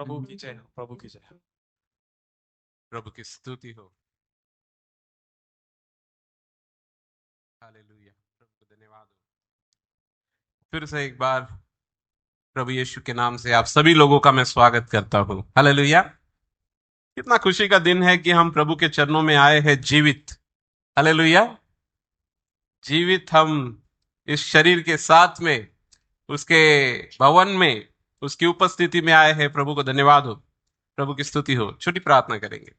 प्रभु की जय हो, प्रभु की जय हो। प्रभु की स्तुति हो। हालेलुया। प्रभु को धन्यवाद हो। फिर से एक बार प्रभु यीशु के नाम से आप सभी लोगों का मैं स्वागत करता हूं। हालेलुया। कितना खुशी का दिन है कि हम प्रभु के चरणों में आए हैं जीवित। हालेलुया। जीवित हम इस शरीर के साथ में उसके भवन में उसकी उपस्थिति में आए हैं। प्रभु को धन्यवाद हो, प्रभु की स्तुति हो। छोटी प्रार्थना करेंगे।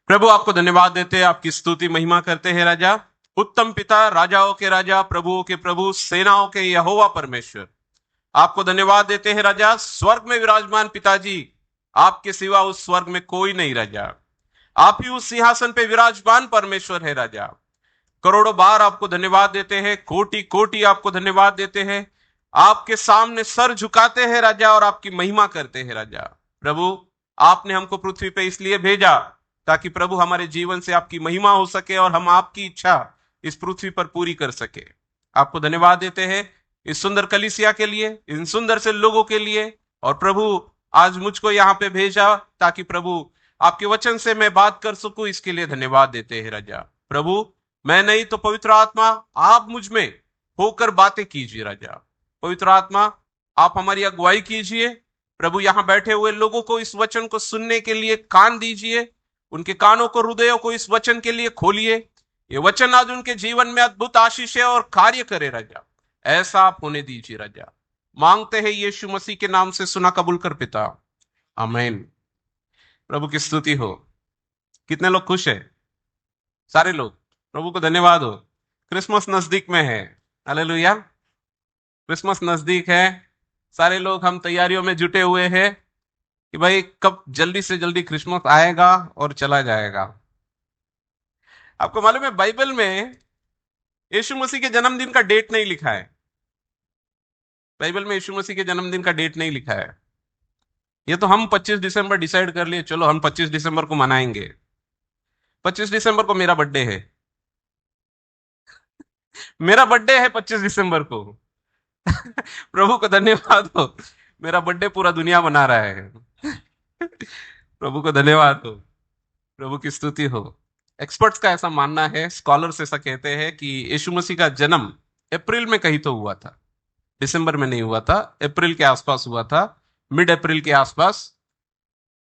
प्रभु आपको धन्यवाद देते हैं, आपकी स्तुति महिमा करते हैं राजा। उत्तम पिता, राजाओं के राजा, प्रभुओं के प्रभु, सेनाओं के यहोवा परमेश्वर, आपको धन्यवाद देते हैं राजा। स्वर्ग में विराजमान पिताजी, आपके सिवा उस स्वर्ग में कोई नहीं राजा। आप ही उस सिंहासन पे विराजमान परमेश्वर है राजा। करोड़ों बार आपको धन्यवाद देते हैं, कोटि कोटि आपको धन्यवाद देते हैं। आपके सामने सर झुकाते हैं राजा और आपकी महिमा करते हैं राजा। प्रभु, आपने हमको पृथ्वी पे इसलिए भेजा ताकि प्रभु हमारे जीवन से आपकी महिमा हो सके और हम आपकी इच्छा इस पृथ्वी पर पूरी कर सके। आपको धन्यवाद देते हैं इस सुंदर कलीसिया के लिए, इन सुंदर से लोगों के लिए। और प्रभु, आज मुझको यहाँ पे भेजा ताकि प्रभु आपके वचन से मैं बात कर सकूं, इसके लिए धन्यवाद देते हैं राजा। प्रभु, मैं नहीं तो पवित्र आत्मा आप मुझ में होकर बातें कीजिए राजा। पवित्र आत्मा आप हमारी अगुवाई कीजिए। प्रभु, यहां बैठे हुए लोगों को इस वचन को सुनने के लिए कान दीजिए, उनके कानों को, हृदयों को इस वचन के लिए खोलिए। ये वचन आज उनके जीवन में अद्भुत आशीष और कार्य करे राजा। ऐसा आप होने दीजिए राजा। मांगते हैं यीशु मसीह के नाम से, सुना कबूल कर पिता, आमीन। प्रभु की स्तुति हो। कितने लोग खुश है? सारे लोग। प्रभु को धन्यवाद हो। क्रिसमस नजदीक में है। हालेलुया। क्रिसमस नजदीक है। सारे लोग हम तैयारियों में जुटे हुए हैं कि भाई कब जल्दी से जल्दी क्रिसमस आएगा और चला जाएगा। आपको मालूम है बाइबल में यीशु मसीह के जन्मदिन का डेट नहीं लिखा है। बाइबल में यीशु मसीह के जन्मदिन का डेट नहीं लिखा है। ये तो हम 25 दिसंबर डिसाइड कर लिए, चलो हम 25 दिसंबर को मनाएंगे। 25 दिसंबर को मेरा बर्थडे है। मेरा बर्थडे है 25 दिसंबर को। प्रभु को धन्यवाद हो, मेरा बर्थडे पूरा दुनिया मना रहा है। प्रभु को धन्यवाद हो, प्रभु की स्तुति हो। एक्सपर्ट्स का ऐसा मानना है, स्कॉलर्स ऐसा कहते हैं कि यीशु मसीह का जन्म अप्रैल में कहीं तो हुआ था, दिसंबर में नहीं हुआ था, अप्रैल के आसपास हुआ था, मिड अप्रैल के आसपास।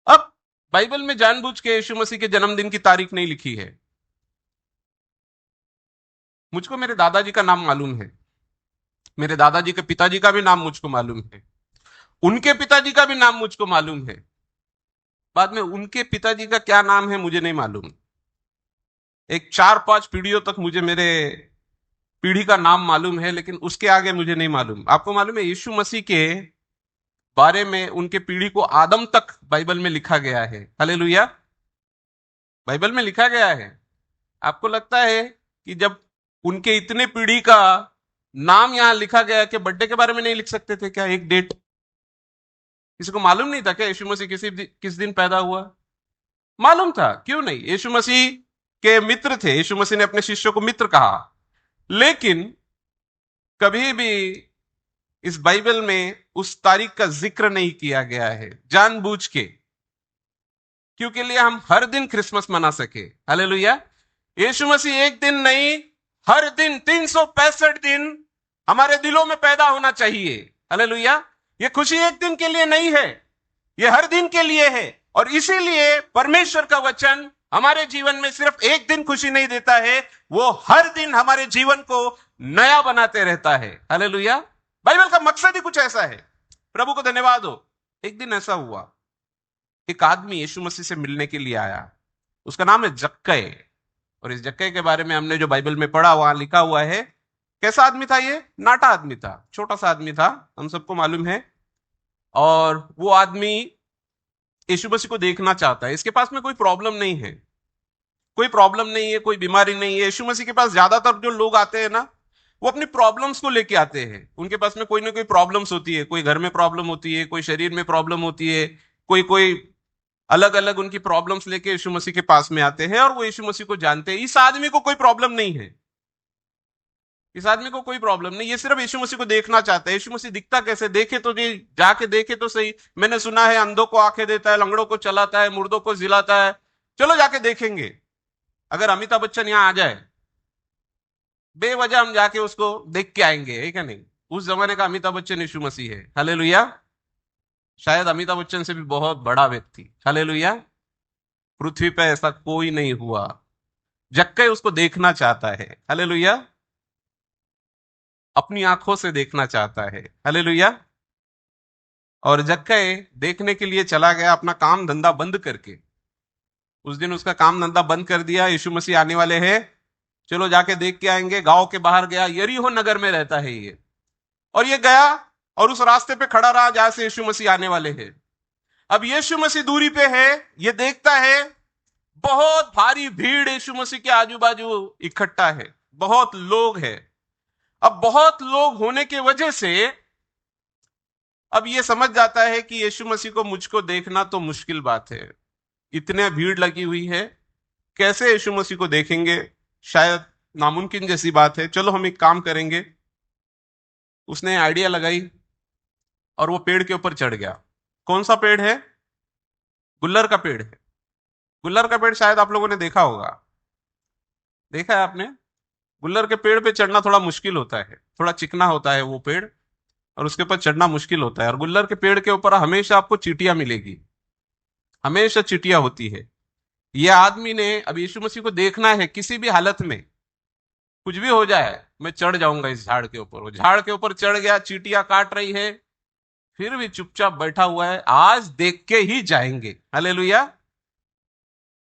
अब बाइबल में जानबूझ के यीशु मसीह के जन्मदिन की तारीख नहीं लिखी है। मुझको मेरे दादाजी का नाम मालूम है, मेरे दादाजी के पिताजी का भी नाम मुझको मालूम है, उनके पिताजी का भी नाम मुझको मालूम है। बाद में उनके पिताजी का क्या नाम है मुझे नहीं मालूम। एक 4-5 पीढ़ियों तक मुझे मेरे पीढ़ी का नाम मालूम है, लेकिन उसके आगे मुझे नहीं मालूम। आपको मालूम है यीशु मसीह के बारे में उनके पीढ़ी को आदम तक बाइबल में लिखा गया है। हालेलुया। बाइबल में लिखा गया है। आपको लगता है कि जब उनके इतने पीढ़ी का नाम यहां लिखा गया कि बर्थडे के बारे में नहीं लिख सकते थे क्या? एक डेट किसी को मालूम नहीं था क्या यीशु मसीह किस दिन पैदा हुआ? मालूम था। क्यों नहीं? यीशु मसीह के मित्र थे, यीशु मसीह ने अपने शिष्यों को मित्र कहा। लेकिन कभी भी इस बाइबल में उस तारीख का जिक्र नहीं किया गया है, जानबूझ के, क्योंकि लिए हम हर दिन क्रिसमस मना सके। हालेलुया। यीशु मसीह एक दिन नहीं, हर दिन 365 दिन हमारे दिलों में पैदा होना चाहिए। हालेलुया। ये खुशी एक दिन के लिए नहीं है, ये हर दिन के लिए है। और इसीलिए परमेश्वर का वचन हमारे जीवन में सिर्फ एक दिन खुशी नहीं देता है, वो हर दिन हमारे जीवन को नया बनाते रहता है। हालेलुया। बाइबल का मकसद ही कुछ ऐसा है। प्रभु को धन्यवाद हो। एक दिन ऐसा हुआ, एक आदमी यीशु मसीह से मिलने के लिए आया। उसका नाम है जक्कई। और इस जक्कई के बारे में हमने जो बाइबल में पढ़ा, वहां लिखा हुआ है। कैसा आदमी था ये? नाटा आदमी था, छोटा सा आदमी था, हम सबको मालूम है। और वो आदमी यीशु मसीह को देखना चाहता है। इसके पास में कोई प्रॉब्लम नहीं है, कोई प्रॉब्लम नहीं है, कोई बीमारी नहीं है। यीशु मसीह के पास ज्यादातर जो लोग आते हैं ना, वो अपनी प्रॉब्लम्स को लेके आते हैं। उनके पास में कोई ना कोई प्रॉब्लम्स होती है, कोई घर में प्रॉब्लम होती है, कोई शरीर में प्रॉब्लम होती है, कोई कोई अलग अलग उनकी प्रॉब्लम्स लेके यीशु मसीह के पास में आते हैं और वो यीशु मसीह को जानते हैं। इस आदमी को कोई प्रॉब्लम नहीं है। इस आदमी को कोई प्रॉब्लम नहीं, ये सिर्फ यीशु मसीह को देखना चाहता है। यीशु मसीह दिखता कैसे, देखे तो जी, जाके देखे तो सही। मैंने सुना है अंधों को आंखें देता है, लंगड़ों को चलाता है, मुर्दों को जिलाता है। चलो जाके देखेंगे। अगर अमिताभ बच्चन यहां आ जाए, बेवजह हम जाके उसको देख के आएंगे, है क्या नहीं? उस जमाने का अमिताभ बच्चन यीशु मसीह है। हालेलुया। शायद अमिताभ बच्चन से भी बहुत बड़ा व्यक्ति। हालेलुया। पृथ्वी पे ऐसा कोई नहीं हुआ। जक्कई उसको देखना चाहता है। हालेलुया। अपनी आंखों से देखना चाहता है। हालेलुया। और जक्कई देखने के लिए चला गया, अपना काम धंधा बंद करके। उस दिन उसका काम धंधा बंद कर दिया, यीशु मसीह आने वाले हैं, चलो जाके देख के आएंगे। गांव के बाहर गया, यरीहो नगर में रहता है ये। और ये गया और उस रास्ते पे खड़ा रहा जहां से यीशु मसीह आने वाले हैं। अब यीशु मसीह दूरी पे है, ये देखता है बहुत भारी भीड़ यीशु मसीह के आजू बाजू इकट्ठा है, बहुत लोग हैं। अब बहुत लोग होने की वजह से अब ये समझ जाता है कि यीशु मसीह को मुझको देखना तो मुश्किल बात है, इतने भीड़ लगी हुई है, कैसे यीशु मसीह को देखेंगे? शायद नामुमकिन जैसी बात है। चलो हम एक काम करेंगे। उसने आइडिया लगाई और वो पेड़ के ऊपर चढ़ गया। कौन सा पेड़ है? गुल्लर का पेड़ है। गुल्लर का पेड़ शायद आप लोगों ने देखा होगा। देखा है आपने? गुल्लर के पेड़ पे चढ़ना थोड़ा मुश्किल होता है, थोड़ा चिकना होता है वो पेड़, और उसके ऊपर चढ़ना मुश्किल होता है। और गुल्लर के पेड़ के ऊपर हमेशा आपको चींटियां मिलेगी, हमेशा चींटियां होती है। यह आदमी ने अब यीशु मसीह को देखना है, किसी भी हालत में कुछ भी हो जाए मैं चढ़ जाऊंगा इस झाड़ के ऊपर। वो झाड़ के ऊपर चढ़ गया, चींटियां काट रही है, फिर भी चुपचाप बैठा हुआ है। आज देख के ही जाएंगे। हालेलुया।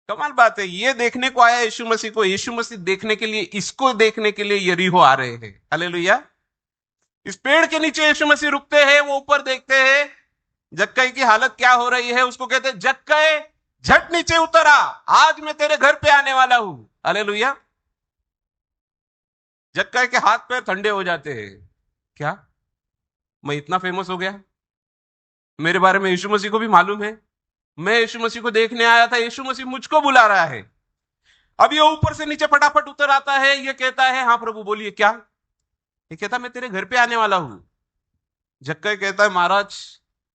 कमाल बात है, ये देखने को आया यीशु मसीह को, यीशु मसीह देखने के लिए, इसको देखने के लिए यरीहो आ रहे हैं। हालेलुया। इस पेड़ के नीचे यीशु मसीह रुकते हैं, वो ऊपर देखते हैं जक्कई की हालत क्या हो रही है। उसको कहते हैं, जक्कई झट नीचे उतर आ, आज मैं तेरे घर पे आने वाला हूं। हालेलुया। जक्कई के हाथ पैर ठंडे हो जाते हैं। क्या मैं इतना फेमस हो गया? मेरे बारे में यीशु मसीह को भी मालूम है, मैं यीशु मसीह को देखने आया था, यीशु मसीह मुझको बुला रहा है। अब ये ऊपर से नीचे फटाफट उतर आता है। ये कहता है, हाँ प्रभु बोलिए क्या? ये कहता, मैं तेरे घर पे आने वाला हूं। जक्कई कहता है, महाराज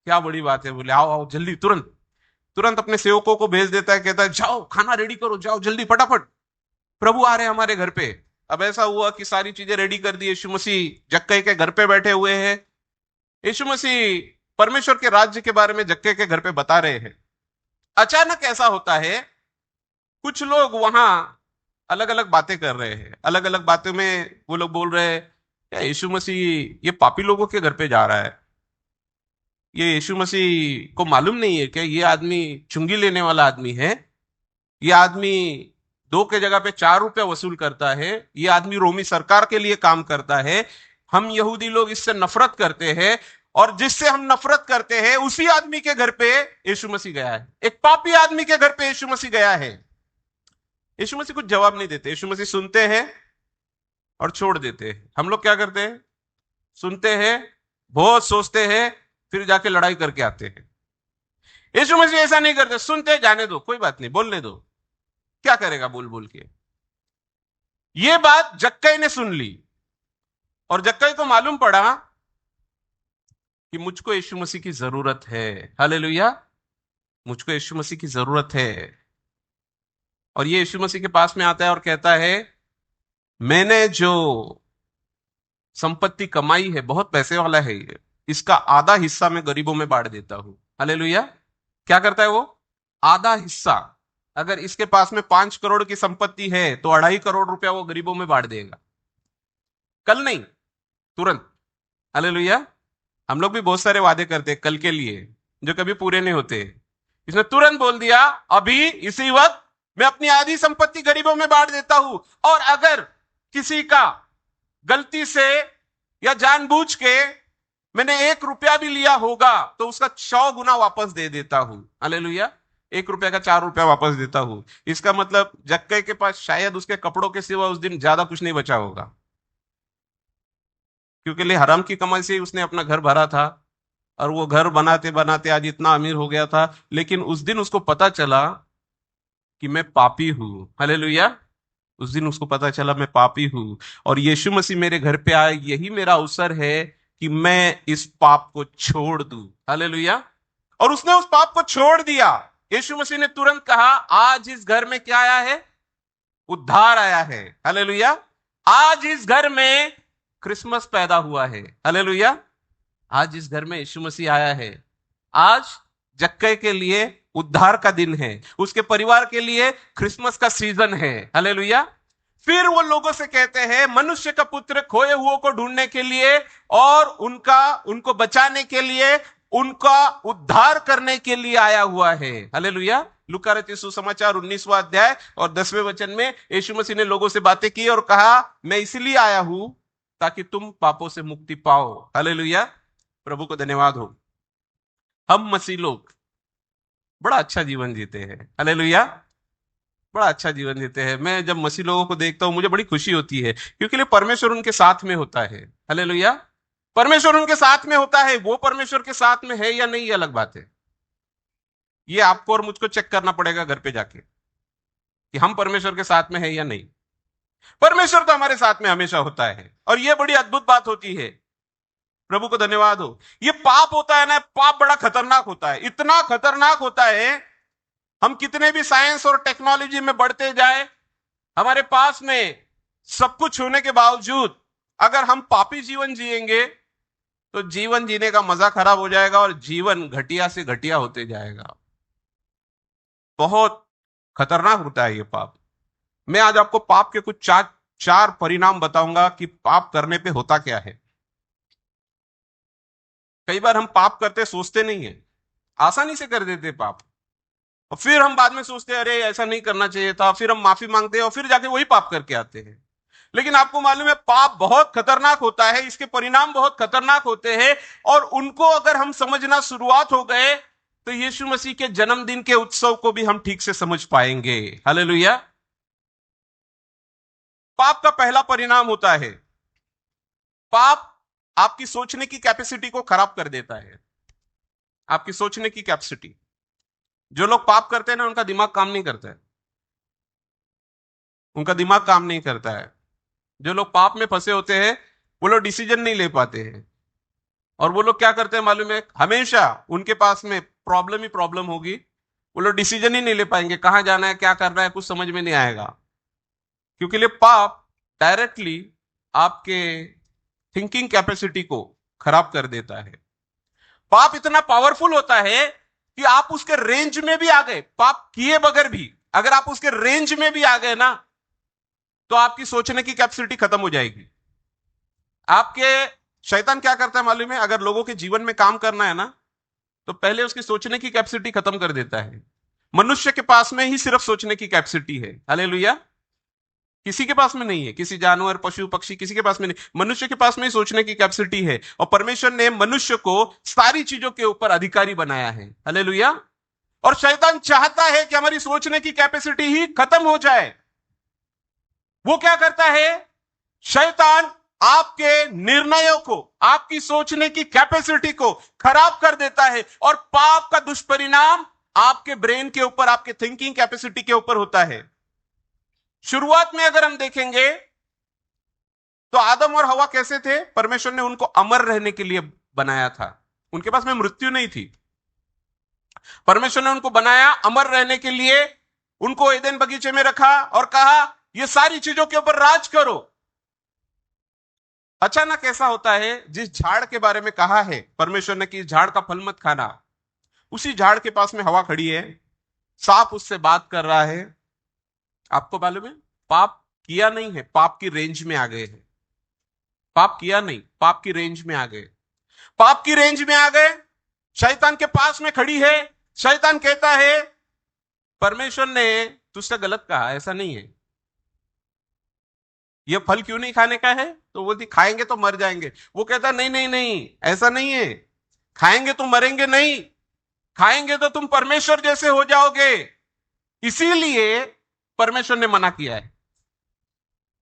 क्या बड़ी बात है। बोले, आओ आओ जल्दी, तुरंत। तुरंत अपने सेवकों को भेज देता है, कहता है जाओ खाना रेडी करो, जाओ जल्दी फटाफट, प्रभु आ रहे हैं हमारे घर पे। अब ऐसा हुआ कि सारी चीजें रेडी कर दी। यीशु मसीह जक्कई के घर पे बैठे हुए हैं। यीशु मसीह परमेश्वर के राज्य के बारे में जक्कई के घर पे बता रहे हैं। अचानक ऐसा होता है, कुछ लोग वहां अलग अलग बातें कर रहे हैं। अलग अलग बातों में वो लोग बोल रहे हैं, क्या यीशु मसीह ये पापी लोगों के घर पे जा रहा है? ये यीशु मसीह को मालूम नहीं है कि ये आदमी चुंगी लेने वाला आदमी है? ये आदमी 2 के जगह पे 4 रुपया वसूल करता है। ये आदमी रोमी सरकार के लिए काम करता है। हम यहूदी लोग इससे नफरत करते हैं, और जिससे हम नफरत करते हैं उसी आदमी के घर पे यीशु मसीह गया है। एक पापी आदमी के घर पे यीशु मसीह गया है। यीशु मसीह कुछ जवाब नहीं देते। यीशु मसीह सुनते हैं और छोड़ देते हैं। हम लोग क्या करते हैं? सुनते हैं, बहुत सोचते हैं, फिर जाके लड़ाई करके आते हैं। यीशु मसीह ऐसा नहीं करते, सुनते जाने दो, कोई बात नहीं, बोलने दो, क्या करेगा बोल बोल के। ये बात जक्कई ने सुन ली, और जक्कई को मालूम पड़ा कि मुझको यीशु मसीह की जरूरत है। हालेलुया। मुझको यीशु मसीह की जरूरत है। और ये यीशु मसीह के पास में आता है और कहता है, मैंने जो संपत्ति कमाई है, बहुत पैसे वाला है ये, इसका आधा हिस्सा मैं गरीबों में बांट देता हूं। हालेलुया। क्या करता है वो? आधा हिस्सा। अगर इसके पास में 5 करोड़ की संपत्ति है तो 2.5 करोड़ रुपया वो गरीबों में बांट देगा। कल नहीं, तुरंत। हालेलुया। हम लोग भी बहुत सारे वादे करते हैं कल के लिए, जो कभी पूरे नहीं होते। इसने तुरंत बोल दिया, अभी इसी वक्त मैं अपनी आधी संपत्ति गरीबों में बांट देता हूं, और अगर किसी का गलती से या जानबूझ के मैंने 1 रुपया भी लिया होगा तो उसका 100 गुना वापस दे देता हूं। हालेलुया। 1 रुपया का 4 रुपया वापस देता हूं। इसका मतलब जक्कई के पास शायद उसके कपड़ों के सिवा उस दिन ज्यादा कुछ नहीं बचा होगा, क्योंकि ले हराम की कमाई से ही उसने अपना घर भरा था, और वो घर बनाते बनाते आज इतना अमीर हो गया था। लेकिन उस दिन उसको पता चला कि मैं पापी हूं। हालेलुया। उस दिन उसको पता चला मैं पापी हूं और यीशु मसीह मेरे घर पे आए, यही मेरा अवसर है कि मैं इस पाप को छोड़ दूं। हालेलुया। और उसने उस पाप को छोड़ दिया। यीशु मसीह ने तुरंत कहा, आज इस घर में क्या आया है? उद्धार आया है। हालेलुया। आज इस घर में क्रिसमस पैदा हुआ है। हालेलुया। आज इस घर में यीशु मसीह आया है। आज जक्के के लिए उद्धार का दिन है, उसके परिवार के लिए क्रिसमस का सीजन है। हालेलुया। फिर वो लोगों से कहते हैं, मनुष्य का पुत्र खोए हुओं को ढूंढने के लिए और उनको बचाने के लिए, उनका उद्धार करने के लिए आया हुआ है। हालेलुया। लूका रचित सुसमाचार 19वां अध्याय और 10वें वचन में यीशु मसीह ने लोगों से बातें की और कहा, मैं इसलिए आया हूं ताकि तुम पापों से मुक्ति पाओ। हालेलुया। प्रभु को धन्यवाद हो। हम मसीह लोग बड़ा अच्छा जीवन जीते हैं। हालेलुया। बड़ा अच्छा जीवन जीते हैं। मैं जब मसीह लोगों को देखता हूं मुझे बड़ी खुशी होती है, क्योंकि परमेश्वर उनके साथ में होता है। हालेलुया। परमेश्वर उनके साथ में होता है। वो परमेश्वर के साथ में है या नहीं, ये अलग बात है। ये आपको और मुझको चेक करना पड़ेगा घर पे जाके कि हम परमेश्वर के साथ में है या नहीं। परमेश्वर तो हमारे साथ में हमेशा होता है और यह बड़ी अद्भुत बात होती है। प्रभु को धन्यवाद हो। ये पाप होता है ना, पाप बड़ा खतरनाक होता है, इतना खतरनाक होता है। हम कितने भी साइंस और टेक्नोलॉजी में बढ़ते जाए, हमारे पास में सब कुछ होने के बावजूद अगर हम पापी जीवन जिएंगे तो जीवन जीने का मजा खराब हो जाएगा और जीवन घटिया से घटिया होते जाएगा। बहुत खतरनाक होता है ये पाप। मैं आज आपको पाप के कुछ चार परिणाम बताऊंगा कि पाप करने पे होता क्या है। कई बार हम पाप करते सोचते नहीं है, आसानी से कर देते पाप, और फिर हम बाद में सोचते हैं अरे ऐसा नहीं करना चाहिए था, फिर हम माफी मांगते हैं और फिर जाके वही पाप करके आते हैं। लेकिन आपको मालूम है पाप बहुत खतरनाक होता है, इसके परिणाम बहुत खतरनाक होते हैं, और उनको अगर हम समझना शुरुआत हो गए तो यीशु मसीह के जन्मदिन के उत्सव को भी हम ठीक से समझ पाएंगे। हालेलुया। पाप का पहला परिणाम होता है, पाप आपकी सोचने की कैपेसिटी को खराब कर देता है। आपकी सोचने की कैपेसिटी। जो लोग पाप करते हैं ना, उनका दिमाग काम नहीं करता है। उनका दिमाग काम नहीं करता है। जो लोग पाप में फंसे होते हैं वो लोग डिसीजन नहीं ले पाते हैं, और वो लोग क्या करते हैं मालूम है, हमेशा उनके पास में प्रॉब्लम ही प्रॉब्लम होगी। वो लोग डिसीजन ही नहीं ले पाएंगे, कहां जाना है, क्या करना है, कुछ समझ में नहीं आएगा। क्योंकि ये पाप डायरेक्टली आपके थिंकिंग कैपेसिटी को खराब कर देता है। पाप इतना पावरफुल होता है कि आप उसके रेंज में भी आ गए, पाप किए बगैर भी अगर आप उसके रेंज में भी आ गए ना, तो आपकी सोचने की कैपेसिटी खत्म हो जाएगी। आपके शैतान क्या करता है मालूम है, अगर लोगों के जीवन में काम करना है ना, तो पहले उसकी सोचने की कैपेसिटी खत्म कर देता है। मनुष्य के पास में ही सिर्फ सोचने की कैपेसिटी है। हालेलुया। किसी के पास में नहीं है, किसी जानवर, पशु, पक्षी, किसी के पास में नहीं, मनुष्य के पास में ही सोचने की कैपेसिटी है। और परमेश्वर ने मनुष्य को सारी चीजों के ऊपर अधिकारी बनाया है। हालेलुया। और शैतान चाहता है कि हमारी सोचने की कैपेसिटी ही खत्म हो जाए। वो क्या करता है, शैतान आपके निर्णयों को, आपकी सोचने की कैपेसिटी को खराब कर देता है, और पाप का दुष्परिणाम आपके ब्रेन के ऊपर, आपके थिंकिंग कैपेसिटी के ऊपर होता है। शुरुआत में अगर हम देखेंगे तो आदम और हवा कैसे थे, परमेश्वर ने उनको अमर रहने के लिए बनाया था। उनके पास में मृत्यु नहीं थी। परमेश्वर ने उनको बनाया अमर रहने के लिए, उनको एदेन बगीचे में रखा और कहा ये सारी चीजों के ऊपर राज करो। अचानक ऐसा होता है, जिस झाड़ के बारे में कहा है परमेश्वर ने कि इस झाड़ का फल मत खाना, उसी झाड़ के पास में हवा खड़ी है, सांप उससे बात कर रहा है। आपको मालूम है, पाप किया नहीं है, पाप की रेंज में आ गए हैं। पाप किया नहीं, पाप की रेंज में आ गए। पाप की रेंज में आ गए, शैतान के पास में खड़ी है। शैतान कहता है परमेश्वर ने तुझसे गलत कहा, ऐसा नहीं है, ये फल क्यों नहीं खाने का है, तो बोलती खाएंगे तो मर जाएंगे। वो कहता नहीं नहीं नहीं, ऐसा नहीं है, खाएंगे तो मरेंगे नहीं, खाएंगे तो तुम परमेश्वर जैसे हो जाओगे। इसीलिए परमेश्वर ने मना किया है।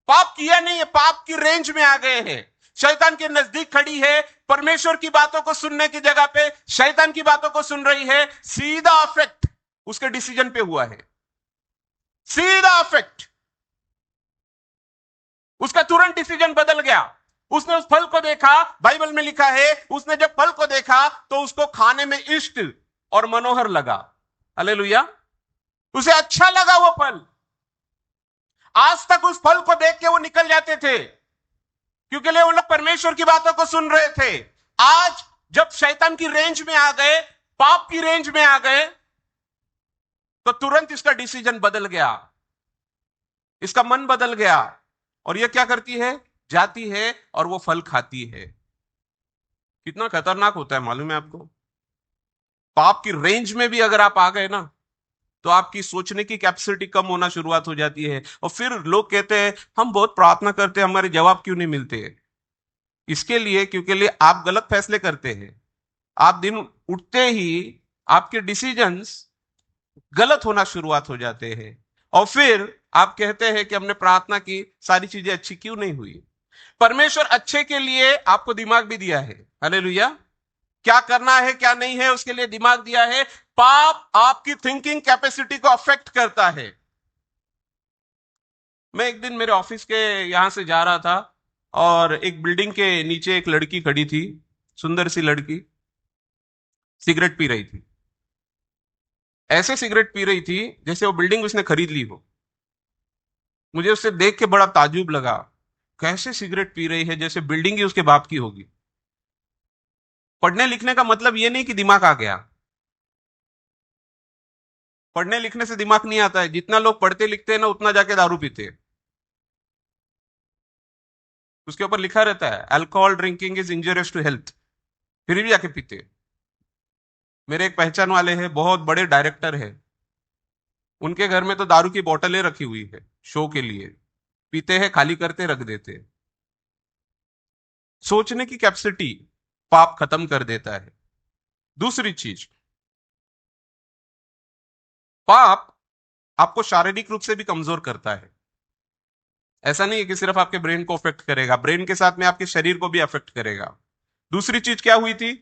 पाप किया नहीं है, पाप की रेंज में आ गए हैं, शैतान के नजदीक खड़ी है, परमेश्वर की बातों को सुनने की जगह पे शैतान की बातों को सुन रही है। सीधा अफेक्ट उसके डिसीजन पे हुआ है, सीधा अफेक्ट। उसका तुरंत डिसीजन बदल गया। उसने उस फल को देखा, बाइबल में लिखा है उसने जब फल को देखा तो उसको खाने में इष्ट और मनोहर लगा। हालेलुया। उसे अच्छा लगा वो फल। आज तक उस फल को देख के वो निकल जाते थे, क्योंकि वो लोग परमेश्वर की बातों को सुन रहे थे। आज जब शैतान की रेंज में आ गए, पाप की रेंज में आ गए, तो तुरंत इसका डिसीजन बदल गया, इसका मन बदल गया। और यह क्या करती है? जाती है और वो फल खाती है। कितना खतरनाक होता है मालूम है आपको? पाप की रेंज में भी अगर आप आ गए ना, तो आपकी सोचने की कैपेसिटी कम होना शुरुआत हो जाती है। और फिर लोग कहते हैं हम बहुत प्रार्थना करते हैं, हमारे जवाब क्यों नहीं मिलते? इसके लिए क्योंकि आप गलत फैसले करते हैं। आप दिन उठते ही आपके डिसीजंस गलत होना शुरुआत हो जाते हैं, और फिर आप कहते हैं कि हमने प्रार्थना की, सारी चीजें अच्छी क्यों नहीं हुई? परमेश्वर अच्छे के लिए आपको दिमाग भी दिया है। हालेलुया। क्या करना है क्या नहीं है उसके लिए दिमाग दिया है। पाप आपकी थिंकिंग कैपेसिटी को अफेक्ट करता है। मैं एक दिन मेरे ऑफिस के यहां से जा रहा था, और एक बिल्डिंग के नीचे एक लड़की खड़ी थी, सुंदर सी लड़की, सिगरेट पी रही थी। ऐसे सिगरेट पी रही थी जैसे वो बिल्डिंग उसने खरीद ली हो। मुझे उससे देख के बड़ा ताज्जुब लगा, कैसे सिगरेट पी रही है जैसे बिल्डिंग ही उसके बाप की होगी। पढ़ने लिखने का मतलब ये नहीं कि दिमाग आ गया। पढ़ने लिखने से दिमाग नहीं आता है। जितना लोग पढ़ते लिखते हैं ना, उतना जाके दारू पीते हैं। उसके ऊपर लिखा रहता है alcohol drinking is injurious to health, फिर भी जाके पीते हैं। मेरे एक पहचान वाले हैं, बहुत बड़े डायरेक्टर है। उनके घर में तो दारू की बोतलें रखी हुई है शो के लिए, पीते हैं, खाली करते, रख देते हैं। सोचने की कैपेसिटी पाप खत्म कर देता है। दूसरी चीज, पाप आपको शारीरिक रूप से भी कमजोर करता है। ऐसा नहीं है कि सिर्फ आपके ब्रेन को अफेक्ट करेगा, ब्रेन के साथ में आपके शरीर को भी अफेक्ट करेगा। दूसरी चीज क्या हुई थी?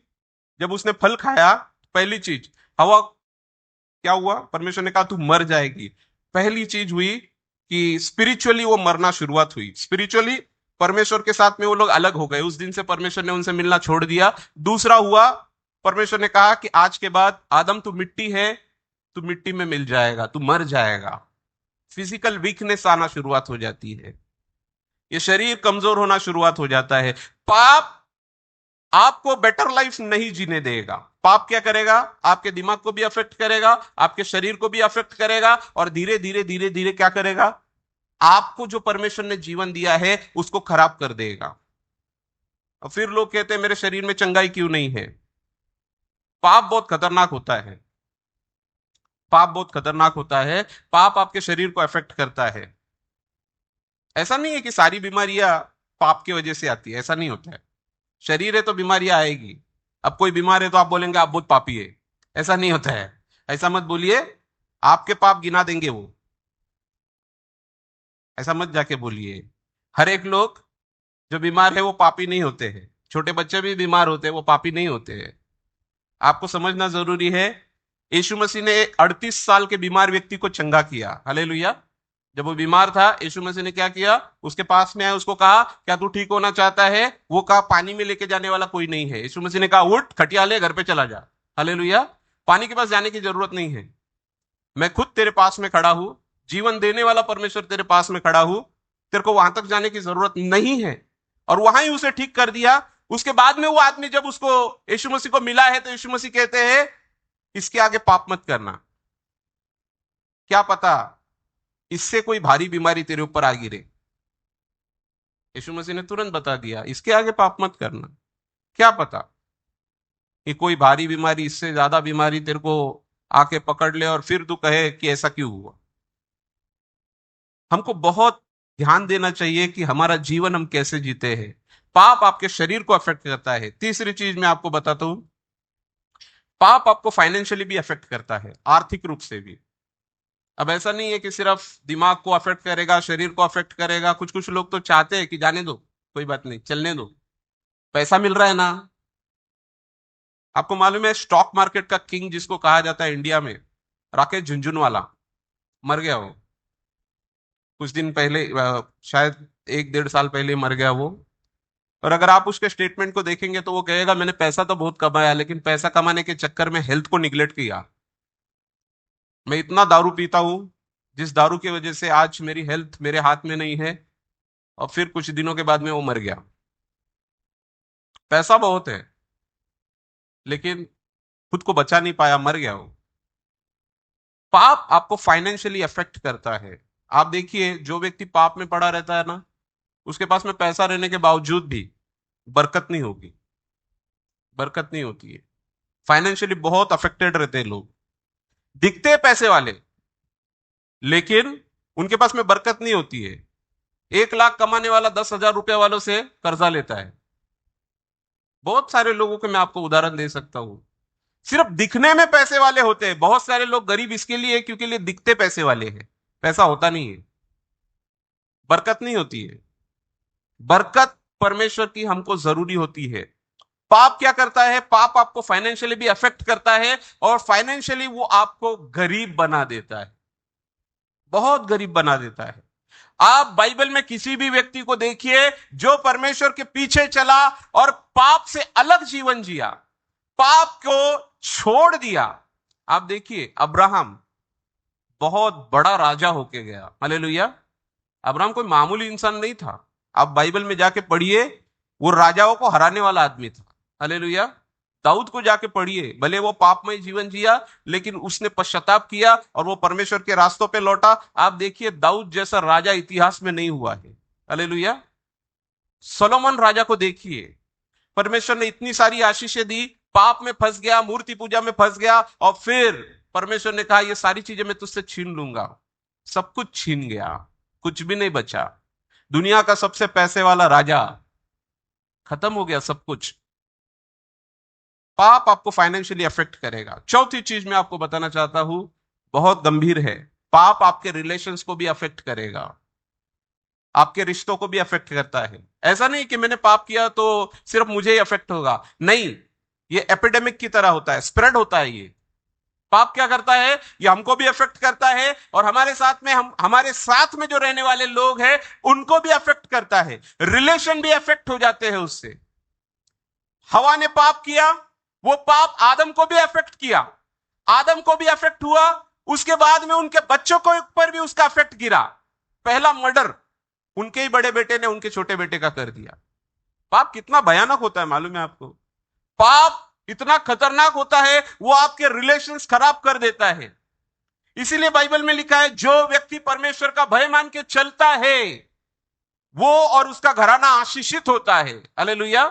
जब उसने फल खाया, पहली चीज, हवा, क्या हुआ? परमेश्वर ने कहा तू मर जाएगी। पहली चीज हुई कि स्पिरिचुअली वो मरना शुरुआत हुई। स्पिरिचुअली परमेश्वर के साथ में वो लोग अलग हो गए। उस दिन से परमेश्वर ने उनसे मिलना छोड़ दिया। दूसरा हुआ, परमेश्वर ने कहा कि आज के बाद आदम तू मिट्टी है, तू मिट्टी में मिल जाएगा, तू मर जाएगा। फिजिकल वीकनेस आना शुरुआत हो जाती है, ये शरीर कमजोर होना शुरुआत हो जाता है। पाप आपको बेटर लाइफ नहीं जीने देगा। पाप क्या करेगा? आपके दिमाग को भी अफेक्ट करेगा, आपके शरीर को भी अफेक्ट करेगा, और धीरे धीरे धीरे धीरे क्या करेगा? आपको जो परमेश्वर ने जीवन दिया है उसको खराब कर देगा। और फिर लोग कहते हैं मेरे शरीर में चंगाई क्यों नहीं है? पाप बहुत खतरनाक होता है। पाप बहुत खतरनाक होता है। पाप आपके शरीर को अफेक्ट करता है। ऐसा नहीं है कि सारी बीमारियां पाप की वजह से आती है, ऐसा नहीं होता है। शरीर है तो बीमारियां आएगी। अब कोई बीमार है तो आप बोलेंगे आप बहुत पापी है, ऐसा नहीं होता है। ऐसा मत बोलिए, आपके पाप गिना देंगे वो। ऐसा मत जाके बोलिए। हर एक लोग जो बीमार है वो पापी नहीं होते हैं। छोटे बच्चे भी बीमार होते हैं, वो पापी नहीं होते हैं। आपको समझना जरूरी है। यीशु मसीह ने 38 साल के बीमार व्यक्ति को चंगा किया। हालेलुया। जब वो बीमार था, यीशु मसीह ने क्या किया? उसके पास में आया, उसको कहा क्या तू ठीक होना चाहता है? वो कहा पानी में लेके जाने वाला कोई नहीं है। यीशु मसीह ने कहा उठ, खटिया ले, घर पे चला जा। हालेलुया। पानी के पास जाने की जरूरत नहीं है। मैं खुद तेरे पास में खड़ा हूं, जीवन देने वाला परमेश्वर तेरे पास में खड़ा हूं। तेरे को वहां तक जाने की जरूरत नहीं है। और वहां ही उसे ठीक कर दिया। उसके बाद में वो आदमी जब उसको, यीशु मसीह को मिला है, तो यीशु मसीह कहते हैं इसके आगे पाप मत करना। क्या पता इससे कोई भारी बीमारी तेरे ऊपर आ गिरे। यीशु मसीह ने तुरंत बता दिया इसके आगे पाप मत करना। क्या पता कि कोई भारी बीमारी, इससे ज्यादा बीमारी तेरे को आके पकड़ ले, और फिर तू कहे कि ऐसा क्यों हुआ। हमको बहुत ध्यान देना चाहिए कि हमारा जीवन हम कैसे जीते हैं। पाप आपके शरीर को अफेक्ट करता है। तीसरी चीज मैं आपको बताता हूं, पाप आपको फाइनेंशियली भी अफेक्ट करता है, आर्थिक रूप से भी। अब ऐसा नहीं है कि सिर्फ दिमाग को अफेक्ट करेगा, शरीर को अफेक्ट करेगा। कुछ कुछ लोग तो चाहते हैं कि जाने दो, कोई बात नहीं, चलने दो, पैसा मिल रहा है ना। आपको मालूम है स्टॉक मार्केट का किंग जिसको कहा जाता है इंडिया में, राकेश झुनझुनवाला, मर गया वो कुछ दिन पहले, शायद एक 1.5 साल पहले मर गया वो। और अगर आप उसके स्टेटमेंट को देखेंगे तो वो कहेगा मैंने पैसा तो बहुत कमाया, लेकिन पैसा कमाने के चक्कर में हेल्थ को निग्लेक्ट किया। मैं इतना दारू पीता हूं जिस दारू की वजह से आज मेरी हेल्थ मेरे हाथ में नहीं है। और फिर कुछ दिनों के बाद में वो मर गया। पैसा बहुत है लेकिन खुद को बचा नहीं पाया, मर गया वो। पाप आपको फाइनेंशियली अफेक्ट करता है। आप देखिए, जो व्यक्ति पाप में पड़ा रहता है ना, उसके पास में पैसा रहने के बावजूद भी बरकत नहीं होगी, बरकत नहीं होती है। फाइनेंशियली बहुत अफेक्टेड रहते हैं लोग, दिखते हैं पैसे वाले, लेकिन उनके पास में बरकत नहीं होती है। 1 लाख कमाने वाला 10,000 रुपए वालों से कर्जा लेता है। बहुत सारे लोगों के मैं आपको उदाहरण दे सकता हूं। सिर्फ दिखने में पैसे वाले होते हैं। बहुत सारे लोग गरीब इसके लिए क्योंकि लिए दिखते पैसे वाले हैं, पैसा होता नहीं है, बरकत नहीं होती है। बरकत परमेश्वर की हमको जरूरी होती है। पाप क्या करता है? पाप आपको फाइनेंशियली भी अफेक्ट करता है और फाइनेंशियली वो आपको गरीब बना देता है, बहुत गरीब बना देता है। आप बाइबल में किसी भी व्यक्ति को देखिए जो परमेश्वर के पीछे चला और पाप से अलग जीवन जिया, पाप को छोड़ दिया। आप देखिए, अब्राहम बहुत बड़ा राजा होके गया। हालेलुया। अब्राहम कोई मामूली इंसान नहीं था। आप बाइबल में जाके पढ़िए, वो राजाओं को हराने वाला आदमी था। हालेलुया। दाऊद को जाके पढ़िए, भले वो पापमय जीवन जिया लेकिन उसने पश्चाताप किया और वो परमेश्वर के रास्तों पे लौटा। आप देखिए, दाऊद जैसा राजा इतिहास में नहीं हुआ है। हालेलुया। सोलोमन राजा को देखिए, परमेश्वर ने इतनी सारी आशीषें दी, पाप में फंस गया, मूर्ति पूजा में फंस गया, और फिर परमेश्वर ने कहा ये सारी चीजें मैं तुझसे छीन लूंगा। सब कुछ छीन गया, कुछ भी नहीं बचा। दुनिया का सबसे पैसे वाला राजा, खत्म हो गया सब कुछ। पाप आपको फाइनेंशियली अफेक्ट करेगा। चौथी चीज मैं आपको बताना चाहता हूं, बहुत गंभीर है। पाप आपके रिलेशंस को भी अफेक्ट करेगा, आपके रिश्तों को भी अफेक्ट करता है। ऐसा नहीं कि मैंने पाप किया तो सिर्फ मुझे ही अफेक्ट होगा, नहीं। ये एपिडेमिक की तरह होता है, स्प्रेड होता है। ये पाप क्या करता है? ये हमको भी अफेक्ट करता है और हमारे साथ में हमारे साथ में जो रहने वाले लोग हैं उनको भी अफेक्ट करता है। रिलेशन भी अफेक्ट हो जाते हैं उससे। हवा ने पाप किया, वो पाप आदम को भी अफेक्ट किया, आदम को भी अफेक्ट हुआ, उसके बाद में उनके बच्चों के ऊपर भी उसका अफेक्ट गिरा। पहला मर्डर उनके ही बड़े बेटे ने उनके छोटे बेटे का कर दिया। पाप कितना भयानक होता है मालूम है आपको? पाप इतना खतरनाक होता है, वो आपके रिलेशंस खराब कर देता है। इसीलिए बाइबल में लिखा है, जो व्यक्ति परमेश्वर का भय मान के चलता है वो और उसका घराना आशीषित होता है। हालेलुया।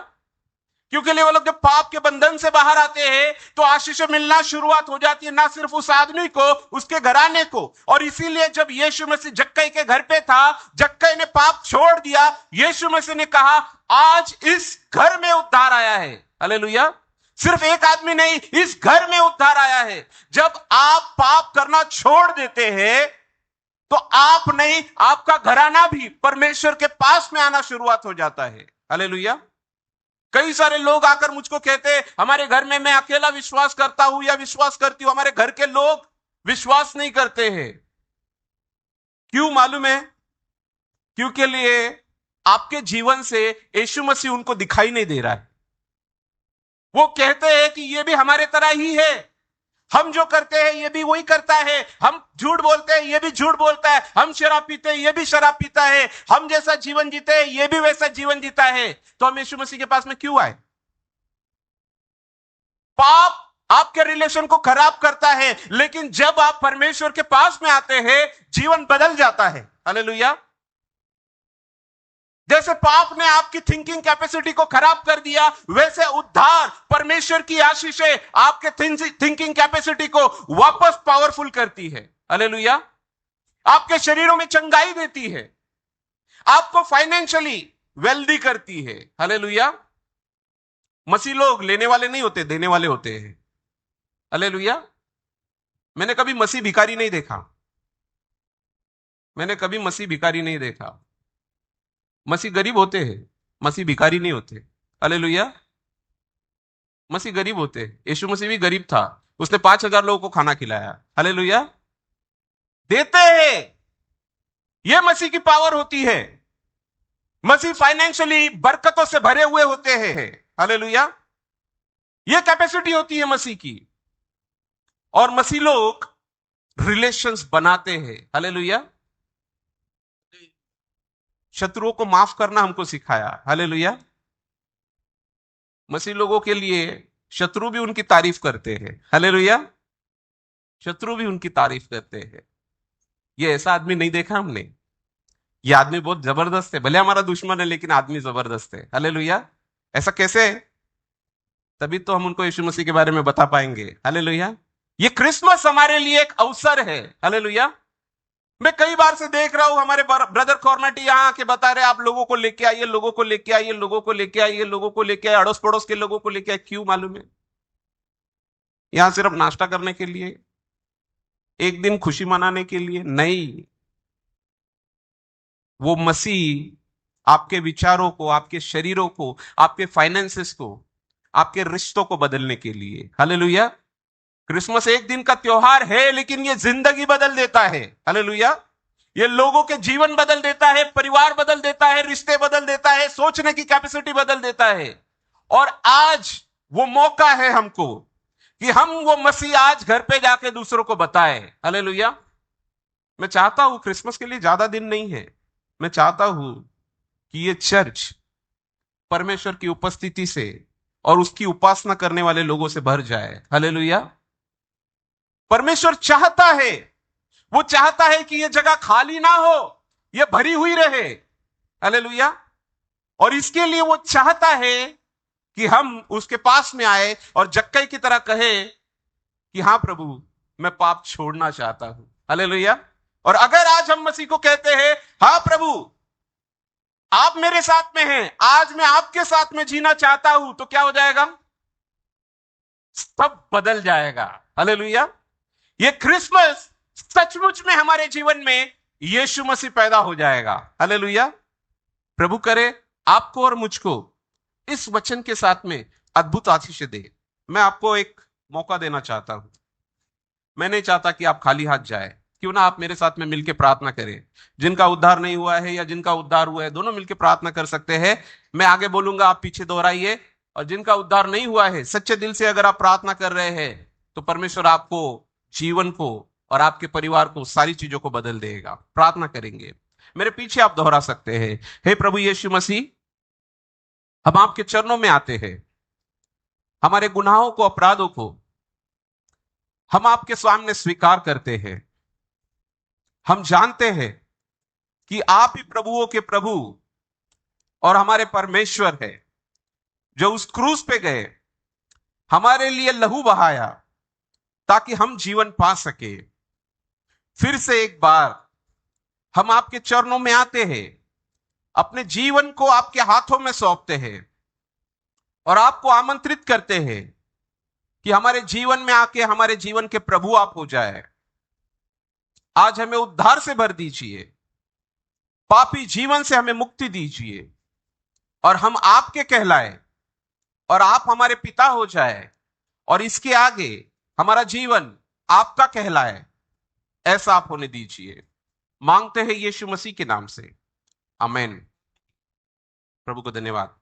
क्योंकि वो लोग जब पाप के बंधन से बाहर आते हैं तो आशीष मिलना शुरुआत हो जाती है, ना सिर्फ उस आदमी को, उसके घराने को। और इसीलिए जब यीशु मसीह जक्कई के घर पे था, जक्कई ने पाप छोड़ दिया, यीशु मसीह ने कहा आज इस घर में उद्धार आया है। हालेलुया। सिर्फ एक आदमी नहीं, इस घर में उद्धार आया है। जब आप पाप करना छोड़ देते हैं तो आप नहीं, आपका घराना भी परमेश्वर के पास में आना शुरुआत हो जाता है। हालेलुया। कई सारे लोग आकर मुझको कहते हैं हमारे घर में मैं अकेला विश्वास करता हूं या विश्वास करती हूं, हमारे घर के लोग विश्वास नहीं करते हैं। क्यों मालूम है? क्योंकि लिए आपके जीवन से यीशु मसीह उनको दिखाई नहीं दे रहा है। वो कहते हैं कि ये भी हमारे तरह ही है, हम जो करते हैं ये भी वही करता है, हम झूठ बोलते हैं ये भी झूठ बोलता है, हम शराब पीते हैं ये भी शराब पीता है, हम जैसा जीवन जीते हैं ये भी वैसा जीवन जीता है। तो हम यीशु मसीह के पास में क्यों आए? पाप आपके रिलेशन को खराब करता है, लेकिन जब आप परमेश्वर के पास में आते हैं जीवन बदल जाता है। हालेलुया। जैसे पाप ने आपकी थिंकिंग कैपेसिटी को खराब कर दिया, वैसे उद्धार परमेश्वर की आशीषें आपके थिंकिंग कैपेसिटी को वापस पावरफुल करती है। हालेलुया। आपके शरीरों में चंगाई देती है, आपको फाइनेंशियली वेल्दी करती है। हालेलुया। मसीह लोग लेने वाले नहीं होते, देने वाले होते हैं। हालेलुया। मैंने कभी मसीह भिखारी नहीं देखा, मैंने कभी मसीह भिखारी नहीं देखा। मसीह गरीब होते हैं, मसीह भिखारी नहीं होते। हालेलुया। मसीह गरीब होते हैं। यीशु मसीह भी गरीब था, उसने 5,000 लोगों को खाना खिलाया। हालेलुया। देते हैं, यह मसीह की पावर होती है। मसीह फाइनेंशियली बरकतों से भरे हुए होते हैं। हालेलुया। यह कैपेसिटी होती है मसीह की। और मसीह लोग रिलेशंस बनाते हैं। हालेलुया। शत्रुओं को माफ करना हमको सिखाया। हालेलुया। मसीह लोगों के लिए शत्रु भी उनकी तारीफ करते हैं। हालेलुया। शत्रु भी उनकी तारीफ करते हैं। ये ऐसा आदमी नहीं देखा हमने। ये आदमी बहुत जबरदस्त है, भले हमारा दुश्मन है लेकिन आदमी जबरदस्त है। हालेलुया। ऐसा कैसे है? तभी तो हम उनको यीशु मसीह के बारे में बता पाएंगे। हालेलुया। ये क्रिसमस हमारे लिए एक अवसर है। हालेलुया। मैं कई बार से देख रहा हूं हमारे ब्रदर कॉर्नेटी यहां आके बता रहे आप लोगों को लेके आइए, लोगों को लेके आइए, लोगों को लेके आइए, लोगों को लेके आइए, अड़ोस पड़ोस के लोगों को लेके आइए। क्यों मालूम है? यहां सिर्फ नाश्ता करने के लिए, एक दिन खुशी मनाने के लिए नहीं। वो मसीह आपके विचारों को, आपके शरीरों को, आपके फाइनेंसेस को, आपके रिश्तों को बदलने के लिए। हालेलुया। क्रिसमस एक दिन का त्योहार है लेकिन ये जिंदगी बदल देता है। हालेलुया। ये लोगों के जीवन बदल देता है, परिवार बदल देता है, रिश्ते बदल देता है, सोचने की कैपेसिटी बदल देता है। और आज वो मौका है हमको कि हम वो मसीह आज घर पे जाके दूसरों को बताएं। हालेलुया। मैं चाहता हूं, क्रिसमस के लिए ज्यादा दिन नहीं है, मैं चाहता हूं कि ये चर्च परमेश्वर की उपस्थिति से और उसकी उपासना करने वाले लोगों से भर जाए। हालेलुया। परमेश्वर चाहता है, वो चाहता है कि ये जगह खाली ना हो, ये भरी हुई रहे। हालेलुया। और इसके लिए वो चाहता है कि हम उसके पास में आए और जक्कई की तरह कहे कि हां प्रभु, मैं पाप छोड़ना चाहता हूं। हालेलुया। और अगर आज हम मसीह को कहते हैं, हां प्रभु आप मेरे साथ में हैं, आज मैं आपके साथ में जीना चाहता हूं, तो क्या हो जाएगा? सब बदल जाएगा। हालेलुया। ये क्रिसमस सचमुच में हमारे जीवन में यीशु मसीह पैदा हो जाएगा। हालेलुया। प्रभु करे आपको और मुझको इस वचन के साथ में अद्भुत आशीष दे। मैं आपको एक मौका देना चाहता हूं। मैं नहीं चाहता कि आप खाली हाथ जाए। क्यों ना आप मेरे साथ में मिलकर प्रार्थना करें। जिनका उद्धार नहीं हुआ है या जिनका उद्धार हुआ है, दोनों मिलकर प्रार्थना कर सकते हैं। मैं आगे बोलूंगा, आप पीछे दोहराइए। और जिनका उद्धार नहीं हुआ है, सच्चे दिल से अगर आप प्रार्थना कर रहे हैं, तो परमेश्वर आपको, जीवन को और आपके परिवार को, सारी चीजों को बदल देगा। प्रार्थना करेंगे, मेरे पीछे आप दोहरा सकते हैं। हे प्रभु यीशु मसीह, हम आपके चरणों में आते हैं। हमारे गुनाहों को, अपराधों को हम आपके सामने स्वीकार करते हैं। हम जानते हैं कि आप ही प्रभुओं के प्रभु और हमारे परमेश्वर है, जो उस क्रूस पे गए, हमारे लिए लहू बहाया ताकि हम जीवन पा सके। फिर से एक बार हम आपके चरणों में आते हैं, अपने जीवन को आपके हाथों में सौंपते हैं और आपको आमंत्रित करते हैं कि हमारे जीवन में आके हमारे जीवन के प्रभु आप हो जाए। आज हमें उद्धार से भर दीजिए, पापी जीवन से हमें मुक्ति दीजिए और हम आपके कहलाए और आप हमारे पिता हो जाए और इसके आगे हमारा जीवन आपका कहलाए, ऐसा आप होने दीजिए। मांगते हैं यीशु मसीह के नाम से, आमीन। प्रभु को धन्यवाद।